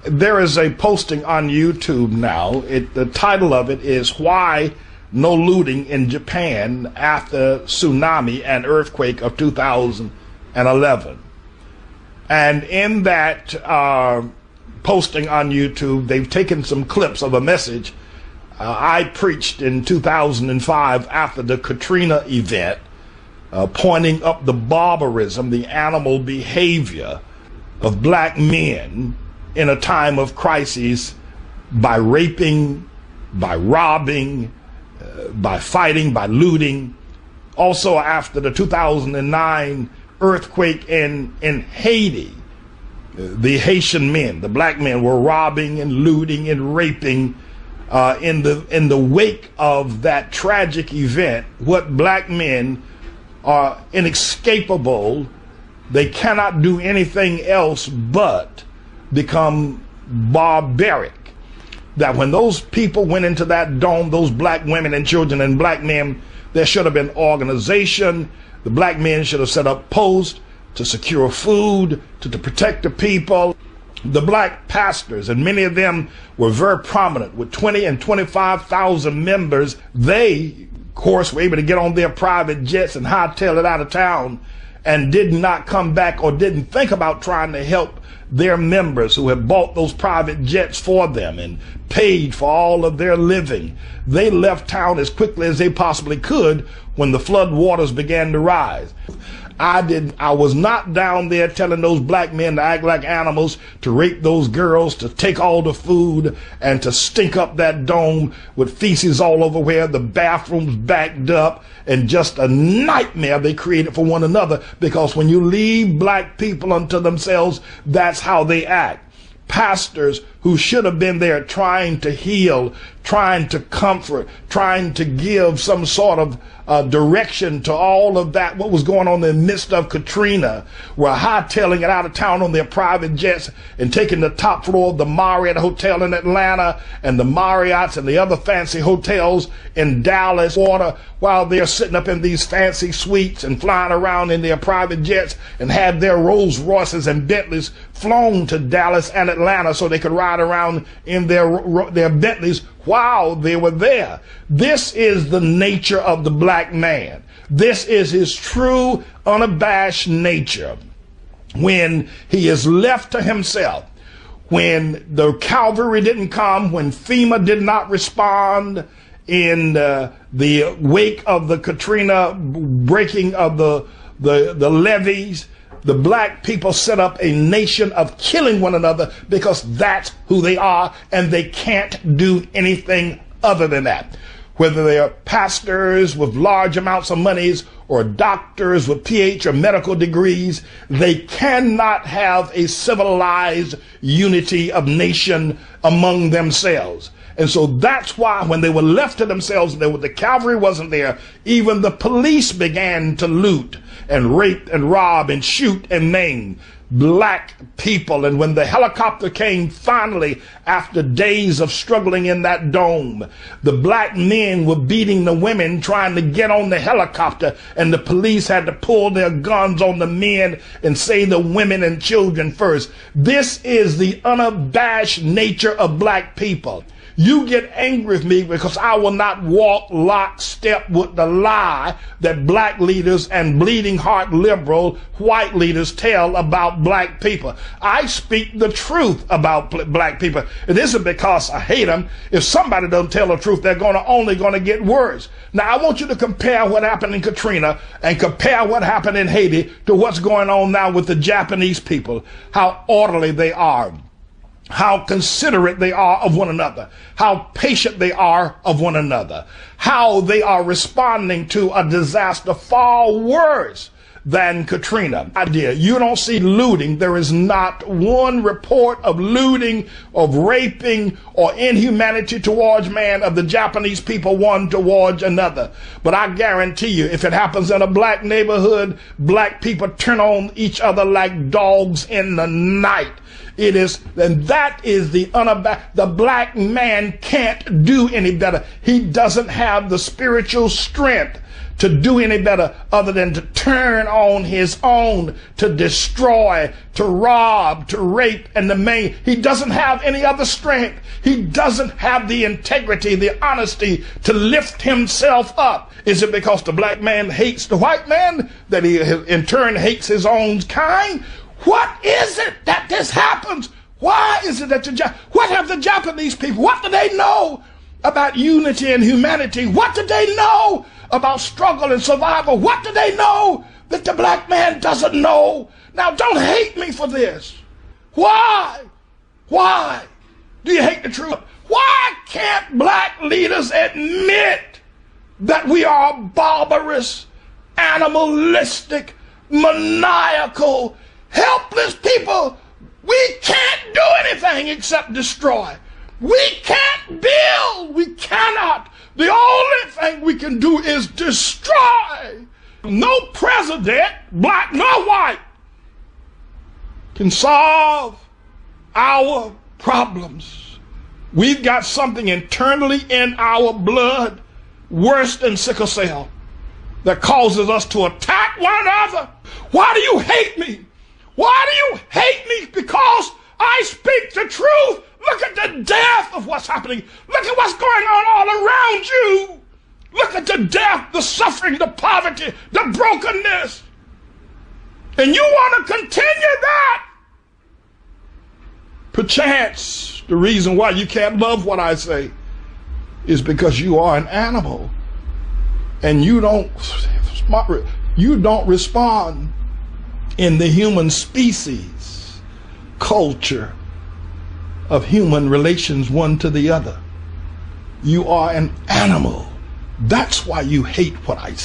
There is a posting on YouTube now. The title of it is "Why No Looting in Japan After Tsunami and Earthquake of 2011." And in that posting on YouTube, they've taken some clips of a message I preached in 2005 after the Katrina event, pointing up the barbarism, the animal behavior of black men in a time of crisis by raping, by robbing, by fighting, by looting. Also after the 2009 earthquake in Haiti, the Haitian men, the black men, were robbing and looting and raping. In the wake of that tragic event, what black men are inescapable. They cannot do anything else but become barbaric. That when those people went into that dome, those black women and children and black men, there should have been organization. The black men should have set up posts to secure food, to protect the people. The black pastors, and many of them were very prominent with 20 and 25,000 members. They, of course, were able to get on their private jets and hightail it out of town and did not come back or didn't think about trying to help their members who had bought those private jets for them and paid for all of their living. They left town as quickly as they possibly could when the flood waters began to rise. I was not down there telling those black men to act like animals, to rape those girls, to take all the food, and to stink up that dome with feces all over where the bathrooms backed up, and just a nightmare they created for one another, because when you leave black people unto themselves, that's how they act. Pastors who should have been there trying to heal, trying to comfort, trying to give some sort of direction to all of that, what was going on in the midst of Katrina, were hightailing it out of town on their private jets and taking the top floor of the Marriott Hotel in Atlanta and the Marriotts and the other fancy hotels in Dallas, Florida, while they're sitting up in these fancy suites and flying around in their private jets and had their Rolls Royces and Bentleys flown to Dallas and Atlanta so they could ride around in their Bentleys while they were there. This is the nature of the black man. This is his true, unabashed nature. When he is left to himself, when the cavalry didn't come, when FEMA did not respond in the wake of the Katrina breaking of the levees, the black people set up a nation of killing one another because that's who they are, and they can't do anything other than that. Whether they are pastors with large amounts of monies or doctors with PhD or medical degrees, they cannot have a civilized unity of nation among themselves. And so that's why when they were left to themselves, the cavalry wasn't there, even the police began to loot and rape and rob and shoot and maim black people. And when the helicopter came finally, after days of struggling in that dome, the black men were beating the women trying to get on the helicopter, and the police had to pull their guns on the men and say the women and children first. This is the unabashed nature of black people. You get angry with me because I will not walk lockstep with the lie that black leaders and bleeding heart liberal white leaders tell about black people. I speak the truth about black people. It isn't because I hate them. If somebody doesn't tell the truth, they're only going to get worse. Now, I want you to compare what happened in Katrina and compare what happened in Haiti to what's going on now with the Japanese people, how orderly they are, how considerate they are of one another, how patient they are of one another, how they are responding to a disaster far worse than Katrina. Idea, you don't see looting. There is not one report of looting, of raping, or inhumanity towards man of the Japanese people one towards another. But I guarantee you, if it happens in a black neighborhood, black people turn on each other like dogs in the night. It is, and that is the black man can't do any better. He doesn't have the spiritual strength to do any better other than to turn on his own, to destroy, to rob, to rape, and to maim. He doesn't have any other strength. He doesn't have the integrity, the honesty to lift himself up. Is it because the black man hates the white man that he in turn hates his own kind? What is it that this happens? Why is it that what have the Japanese people, what do they know about unity and humanity? What do they know about struggle and survival? What do they know that the black man doesn't know? Now, don't hate me for this. Why? Why do you hate the truth? Why can't black leaders admit that we are barbarous, animalistic, maniacal, helpless people? We can't do anything except destroy. We can't build. We cannot. The only thing we can do is destroy. No president, black nor white, can solve our problems. We've got something internally in our blood worse than sickle cell that causes us to attack one another. Why do you hate me? Why do you hate me? Because I speak the truth. Look at the death of what's happening. Look at what's going on all around you. Look at the death, the suffering, the poverty, the brokenness. And you want to continue that? Perchance the reason why you can't love what I say is because you are an animal and you don't respond in the human species culture of human relations one to the other. You are an animal. That's why you hate what I say.